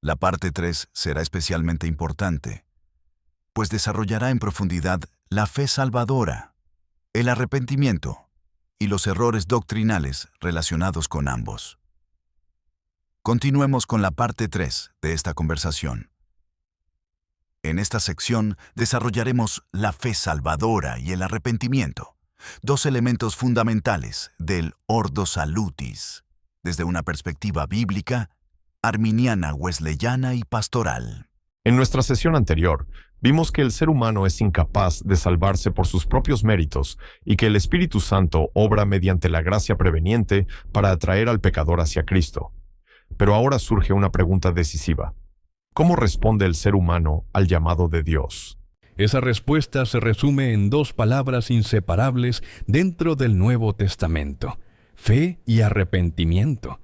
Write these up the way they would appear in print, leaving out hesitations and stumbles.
La parte 3 será especialmente importante, pues desarrollará en profundidad la fe salvadora, el arrepentimiento y los errores doctrinales relacionados con ambos. Continuemos con la parte 3 de esta conversación. En esta sección desarrollaremos la fe salvadora y el arrepentimiento, dos elementos fundamentales del Ordo Salutis, desde una perspectiva bíblica, arminiana, wesleyana y pastoral. En nuestra sesión anterior, vimos que el ser humano es incapaz de salvarse por sus propios méritos y que el Espíritu Santo obra mediante la gracia preveniente para atraer al pecador hacia Cristo. Pero ahora surge una pregunta decisiva. ¿Cómo responde el ser humano al llamado de Dios? Esa respuesta se resume en dos palabras inseparables dentro del Nuevo Testamento: fe y arrepentimiento.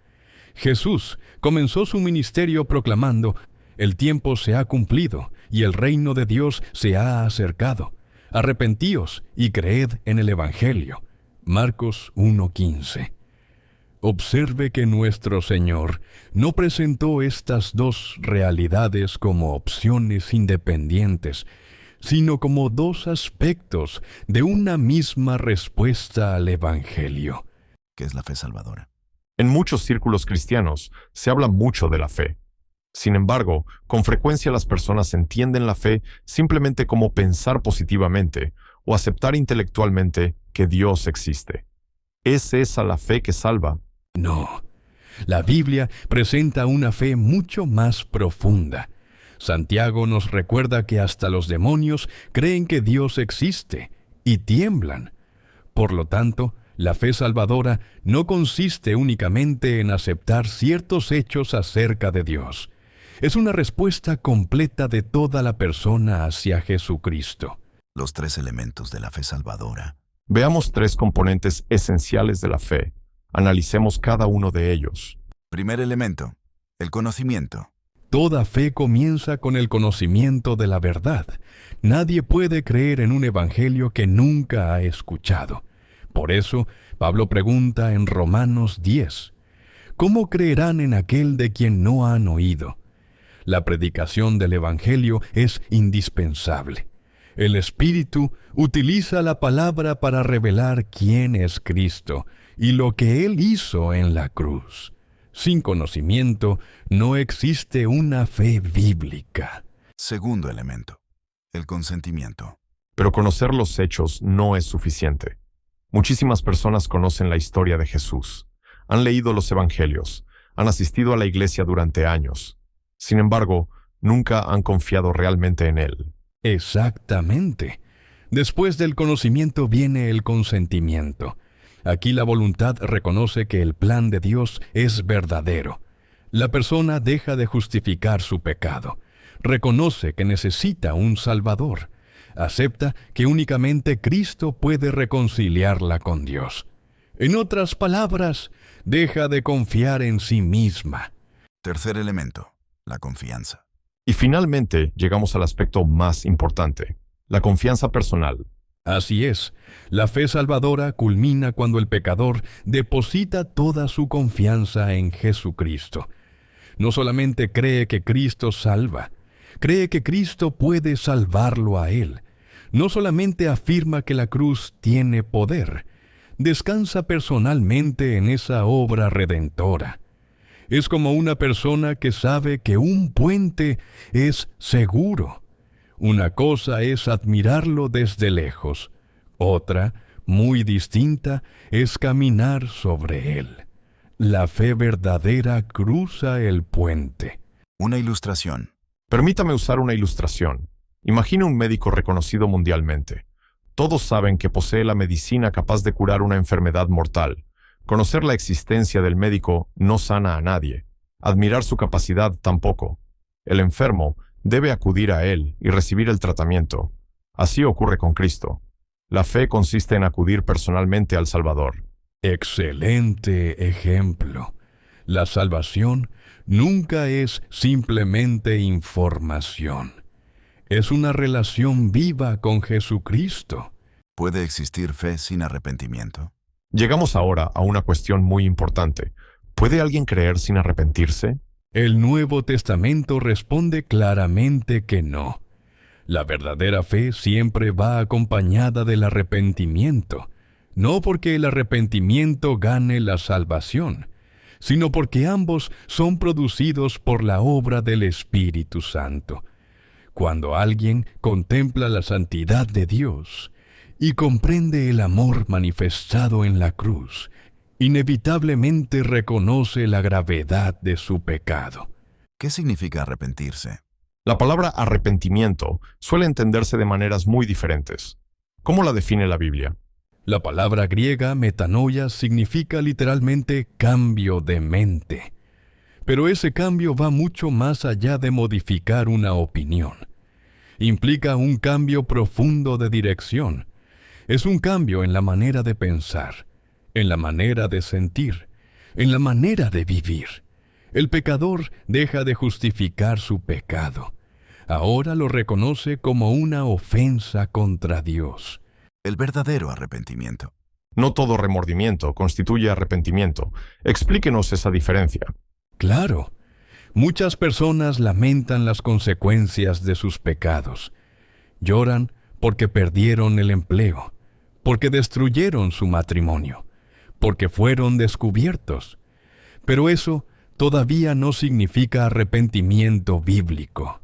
Jesús comenzó su ministerio proclamando: el tiempo se ha cumplido y el reino de Dios se ha acercado. Arrepentíos y creed en el Evangelio. Marcos 1:15. Observe que nuestro Señor no presentó estas dos realidades como opciones independientes, sino como dos aspectos de una misma respuesta al Evangelio. ¿Qué es la fe salvadora? En muchos círculos cristianos se habla mucho de la fe. Sin embargo, con frecuencia las personas entienden la fe simplemente como pensar positivamente o aceptar intelectualmente que Dios existe. ¿Es esa la fe que salva? No, la Biblia presenta una fe mucho más profunda. Santiago nos recuerda que hasta los demonios creen que Dios existe y tiemblan. Por lo tanto, la fe salvadora no consiste únicamente en aceptar ciertos hechos acerca de Dios. Es una respuesta completa de toda la persona hacia Jesucristo. Los tres elementos de la fe salvadora. Veamos tres componentes esenciales de la fe. Analicemos cada uno de ellos. Primer elemento, el conocimiento. Toda fe comienza con el conocimiento de la verdad. Nadie puede creer en un evangelio que nunca ha escuchado. Por eso, Pablo pregunta en Romanos 10, ¿cómo creerán en aquel de quien no han oído? La predicación del evangelio es indispensable. El Espíritu utiliza la palabra para revelar quién es Cristo y lo que Él hizo en la cruz. Sin conocimiento no existe una fe bíblica. Segundo elemento, el consentimiento. Pero conocer los hechos no es suficiente. Muchísimas personas conocen la historia de Jesús, han leído los evangelios, han asistido a la iglesia durante años. Sin embargo, nunca han confiado realmente en Él. Exactamente. Después del conocimiento viene el consentimiento. Aquí la voluntad reconoce que el plan de Dios es verdadero. La persona deja de justificar su pecado. Reconoce que necesita un Salvador. Acepta que únicamente Cristo puede reconciliarla con Dios. En otras palabras, deja de confiar en sí misma. Tercer elemento, la confianza. Y finalmente llegamos al aspecto más importante, la confianza personal. Así es, la fe salvadora culmina cuando el pecador deposita toda su confianza en Jesucristo. No solamente cree que Cristo salva, cree que Cristo puede salvarlo a él. No solamente afirma que la cruz tiene poder, descansa personalmente en esa obra redentora. Es como una persona que sabe que un puente es seguro. Una cosa es admirarlo desde lejos, otra, muy distinta, es caminar sobre él. La fe verdadera cruza el puente. Una ilustración. Permítame usar una ilustración. Imagine un médico reconocido mundialmente. Todos saben que posee la medicina capaz de curar una enfermedad mortal. Conocer la existencia del médico no sana a nadie. Admirar su capacidad tampoco. El enfermo debe acudir a él y recibir el tratamiento. Así ocurre con Cristo. La fe consiste en acudir personalmente al Salvador. Excelente ejemplo. La salvación nunca es simplemente información. Es una relación viva con Jesucristo. ¿Puede existir fe sin arrepentimiento? Llegamos ahora a una cuestión muy importante. ¿Puede alguien creer sin arrepentirse? El Nuevo Testamento responde claramente que no. La verdadera fe siempre va acompañada del arrepentimiento, no porque el arrepentimiento gane la salvación, sino porque ambos son producidos por la obra del Espíritu Santo. Cuando alguien contempla la santidad de Dios y comprende el amor manifestado en la cruz, inevitablemente reconoce la gravedad de su pecado. ¿Qué significa arrepentirse? La palabra arrepentimiento suele entenderse de maneras muy diferentes. ¿Cómo la define la Biblia? La palabra griega metanoia significa literalmente cambio de mente. Pero ese cambio va mucho más allá de modificar una opinión. Implica un cambio profundo de dirección. Es un cambio en la manera de pensar, en la manera de sentir, en la manera de vivir. El pecador deja de justificar su pecado. Ahora lo reconoce como una ofensa contra Dios. El verdadero arrepentimiento. No todo remordimiento constituye arrepentimiento. Explíquenos esa diferencia. Claro, muchas personas lamentan las consecuencias de sus pecados. Lloran porque perdieron el empleo, porque destruyeron su matrimonio, porque fueron descubiertos. Pero eso todavía no significa arrepentimiento bíblico.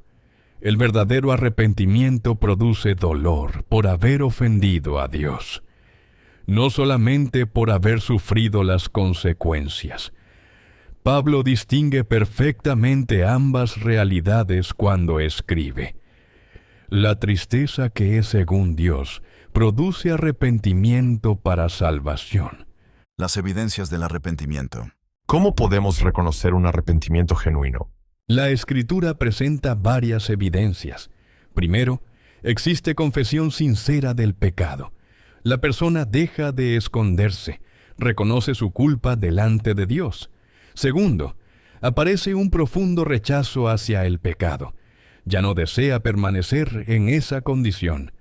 El verdadero arrepentimiento produce dolor por haber ofendido a Dios, no solamente por haber sufrido las consecuencias. Pablo distingue perfectamente ambas realidades cuando escribe: la tristeza que es según Dios produce arrepentimiento para salvación. Las evidencias del arrepentimiento. ¿Cómo podemos reconocer un arrepentimiento genuino? La Escritura presenta varias evidencias. Primero, existe confesión sincera del pecado. La persona deja de esconderse, reconoce su culpa delante de Dios. Segundo, aparece un profundo rechazo hacia el pecado. Ya no desea permanecer en esa condición.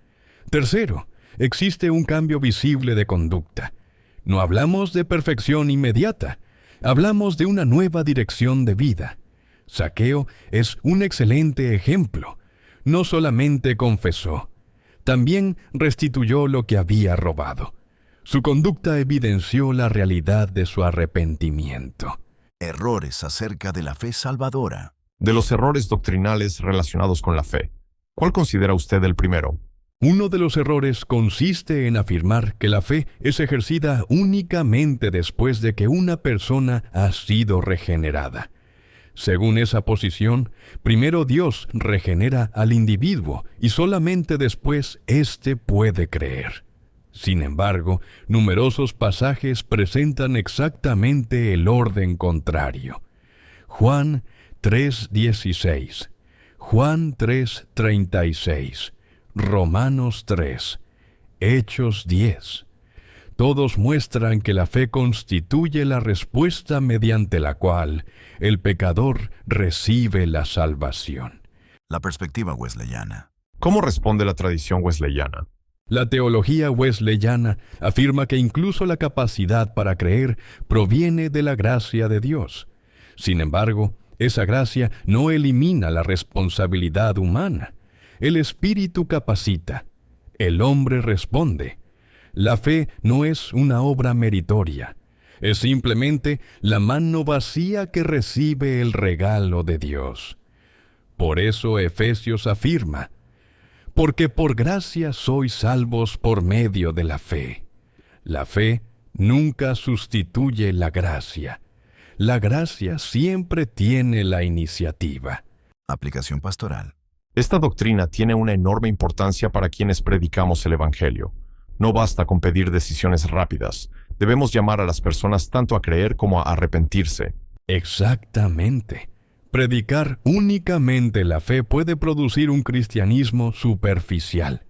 Tercero, existe un cambio visible de conducta. No hablamos de perfección inmediata, hablamos de una nueva dirección de vida. Zaqueo es un excelente ejemplo. No solamente confesó, también restituyó lo que había robado. Su conducta evidenció la realidad de su arrepentimiento. Errores acerca de la fe salvadora. De los errores doctrinales relacionados con la fe, ¿cuál considera usted el primero? Uno de los errores consiste en afirmar que la fe es ejercida únicamente después de que una persona ha sido regenerada. Según esa posición, primero Dios regenera al individuo y solamente después éste puede creer. Sin embargo, numerosos pasajes presentan exactamente el orden contrario. Juan 3:16, Juan 3:36, Romanos 3, Hechos 10. Todos muestran que la fe constituye la respuesta mediante la cual el pecador recibe la salvación. La perspectiva wesleyana. ¿Cómo responde la tradición wesleyana? La teología wesleyana afirma que incluso la capacidad para creer proviene de la gracia de Dios. Sin embargo, esa gracia no elimina la responsabilidad humana. El Espíritu capacita. El hombre responde. La fe no es una obra meritoria. Es simplemente la mano vacía que recibe el regalo de Dios. Por eso Efesios afirma: porque por gracia sois salvos por medio de la fe. La fe nunca sustituye la gracia. La gracia siempre tiene la iniciativa. Aplicación pastoral. Esta doctrina tiene una enorme importancia para quienes predicamos el Evangelio. No basta con pedir decisiones rápidas. Debemos llamar a las personas tanto a creer como a arrepentirse. Exactamente. Predicar únicamente la fe puede producir un cristianismo superficial.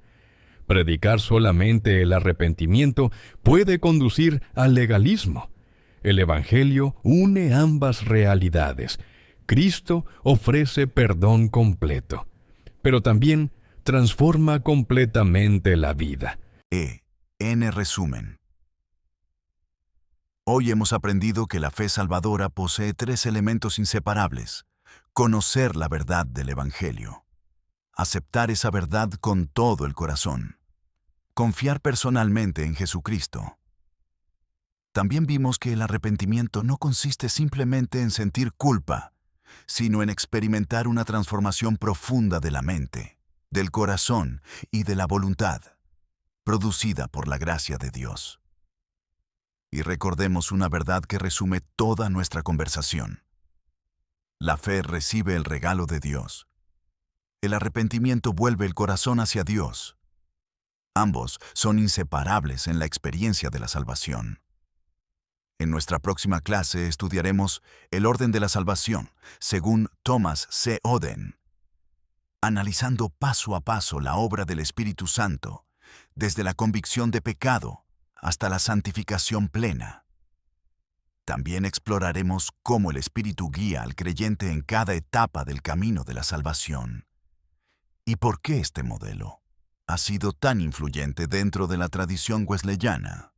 Predicar solamente el arrepentimiento puede conducir al legalismo. El Evangelio une ambas realidades. Cristo ofrece perdón completo, pero también transforma completamente la vida. En resumen, hoy hemos aprendido que la fe salvadora posee tres elementos inseparables: conocer la verdad del Evangelio, aceptar esa verdad con todo el corazón, confiar personalmente en Jesucristo. También vimos que el arrepentimiento no consiste simplemente en sentir culpa, sino en experimentar una transformación profunda de la mente, del corazón y de la voluntad, producida por la gracia de Dios. Y recordemos una verdad que resume toda nuestra conversación. La fe recibe el regalo de Dios. El arrepentimiento vuelve el corazón hacia Dios. Ambos son inseparables en la experiencia de la salvación. En nuestra próxima clase estudiaremos el orden de la salvación, según Thomas C. Oden, analizando paso a paso la obra del Espíritu Santo, desde la convicción de pecado hasta la santificación plena. También exploraremos cómo el Espíritu guía al creyente en cada etapa del camino de la salvación. ¿Y por qué este modelo ha sido tan influyente dentro de la tradición wesleyana?